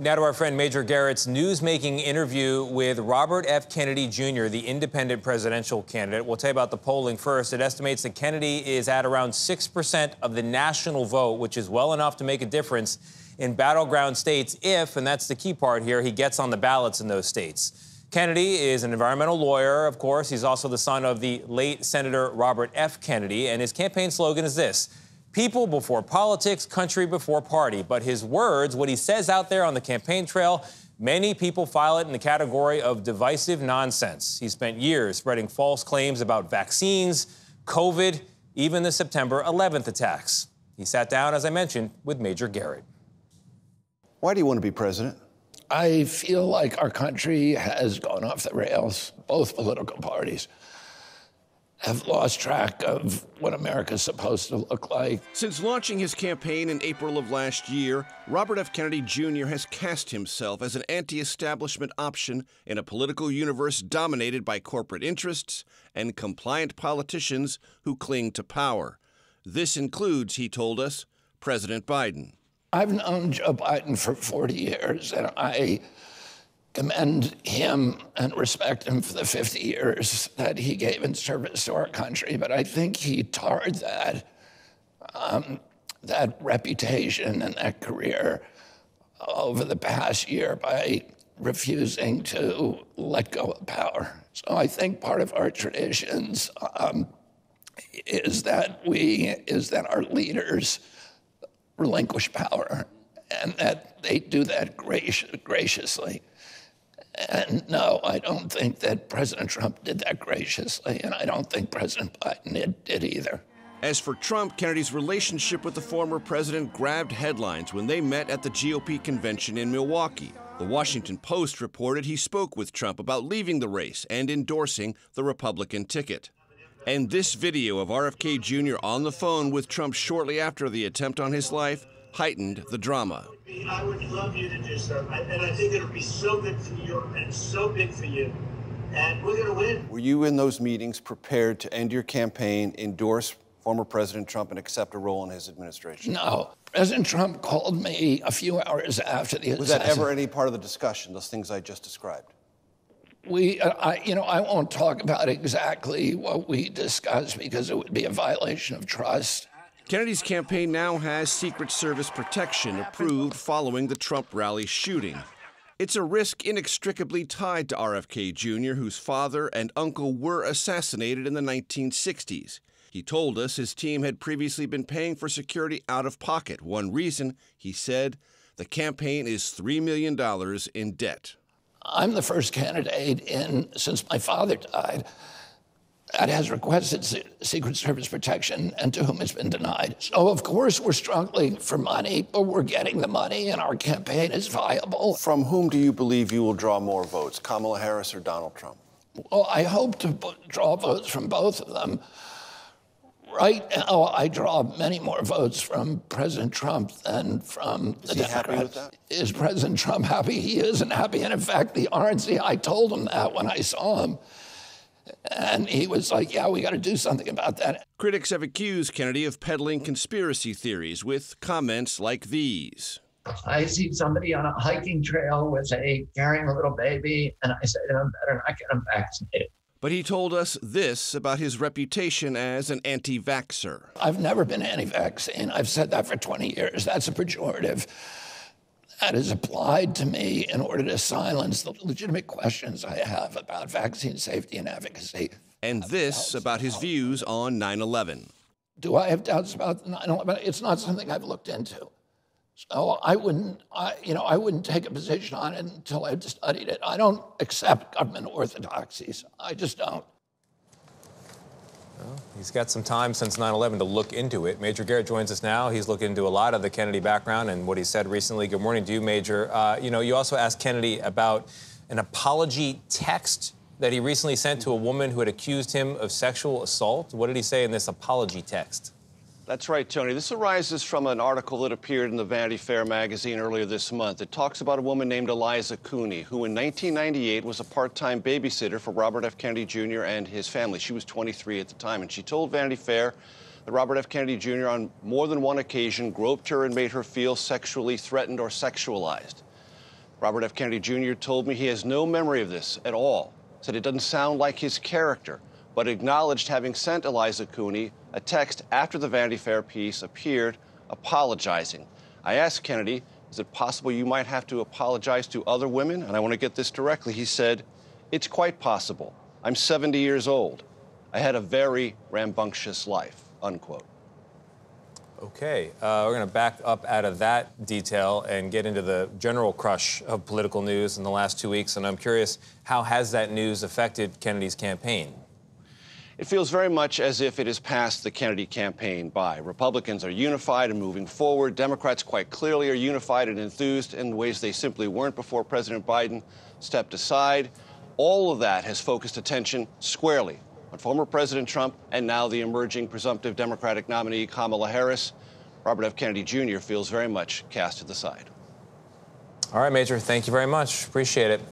Now to our friend Major Garrett's news-making interview with Robert F. Kennedy Jr., the independent presidential candidate. We'll tell you about the polling first. It estimates that Kennedy is at around 6% of the national vote, which is well enough to make a difference in battleground states if, and that's the key part here, he gets on the ballots in those states. Kennedy is an environmental lawyer, of course. He's also the son of the late Senator Robert F. Kennedy, and his campaign slogan is this: people before politics, country before party. But his words, what he says out there on the campaign trail, many people file it in the category of divisive nonsense. He spent years spreading false claims about vaccines, COVID, even the September 11th attacks. He sat down, as I mentioned, with Major Garrett. Why do you want to be president? I feel like our country has gone off the rails. Both political parties have lost track of what America's supposed to look like. Since launching his campaign in April of last year, Robert F. Kennedy Jr. has cast himself as an anti-establishment option in a political universe dominated by corporate interests and compliant politicians who cling to power. This includes, he told us, President Biden. I've known Joe Biden for 40 years, and I commend him and respect him for the 50 years that he gave in service to our country. But I think he tarred that reputation and that career over the past year by refusing to let go of power. So I think part of our traditions is that our leaders relinquish power, and that they do that graciously. And no, I don't think that President Trump did that graciously, and I don't think President Biden did either. As for Trump, Kennedy's relationship with the former president grabbed headlines when they met at the GOP convention in Milwaukee. The Washington Post reported he spoke with Trump about leaving the race and endorsing the Republican ticket. And this video of RFK Jr. on the phone with Trump shortly after the attempt on his life heightened the drama. I would love you to do so, and I think it'll be so good for you and so big for you, and we're going to win. Were you in those meetings prepared to end your campaign, endorse former President Trump, and accept a role in his administration? No. President Trump called me a few hours after the assassination. Was that ever any part of the discussion, those things I just described? I won't talk about exactly what we discussed because it would be a violation of trust. Kennedy's campaign now has Secret Service protection approved following the Trump rally shooting. It's a risk inextricably tied to RFK Jr., whose father and uncle were assassinated in the 1960s. He told us his team had previously been paying for security out of pocket. One reason, he said, the campaign is $3 million in debt. I'm the first candidate since my father died that has requested Secret Service protection and to whom it's been denied. So, of course, we're struggling for money, but we're getting the money and our campaign is viable. From whom do you believe you will draw more votes, Kamala Harris or Donald Trump? Well, I hope to draw votes from both of them. Right now, I draw many more votes from President Trump than from the Democrats. Is he happy with that? Is President Trump happy? He isn't happy. And in fact, the RNC, I told him that when I saw him. And he was like, yeah, we got to do something about that. Critics have accused Kennedy of peddling conspiracy theories with comments like these. I see somebody on a hiking trail carrying a little baby, and I say to him, better not get him vaccinated. But he told us this about his reputation as an anti-vaxxer. I've never been anti-vaccine. I've said that for 20 years. That's a pejorative that is applied to me in order to silence the legitimate questions I have about vaccine safety and efficacy. And this about his views on 9/11. Do I have doubts about 9/11? It's not something I've looked into. So I wouldn't take a position on it until I'd studied it. I don't accept government orthodoxies. I just don't. Well, he's got some time since 9/11 to look into it. Major Garrett joins us now. He's looked into a lot of the Kennedy background and what he said recently. Good morning to you, Major. You also asked Kennedy about an apology text that he recently sent to a woman who had accused him of sexual assault. What did he say in this apology text? That's right, Tony. This arises from an article that appeared in the Vanity Fair magazine earlier this month. It talks about a woman named Eliza Cooney, who in 1998 was a part-time babysitter for Robert F. Kennedy Jr. and his family. She was 23 at the time, and she told Vanity Fair that Robert F. Kennedy Jr. on more than one occasion groped her and made her feel sexually threatened or sexualized. Robert F. Kennedy Jr. told me he has no memory of this at all, said it doesn't sound like his character, but acknowledged having sent Eliza Cooney a text after the Vanity Fair piece appeared apologizing. I asked Kennedy, is it possible you might have to apologize to other women? And I want to get this directly. He said, it's quite possible. I'm 70 years old. I had a very rambunctious life, unquote. Okay, we're going to back up out of that detail and get into the general crush of political news in the last 2 weeks. And I'm curious, how has that news affected Kennedy's campaign? It feels very much as if it has passed the Kennedy campaign by. Republicans are unified and moving forward. Democrats quite clearly are unified and enthused in ways they simply weren't before President Biden stepped aside. All of that has focused attention squarely on former President Trump and now the emerging presumptive Democratic nominee Kamala Harris. Robert F. Kennedy Jr. feels very much cast to the side. All right, Major, thank you very much. Appreciate it.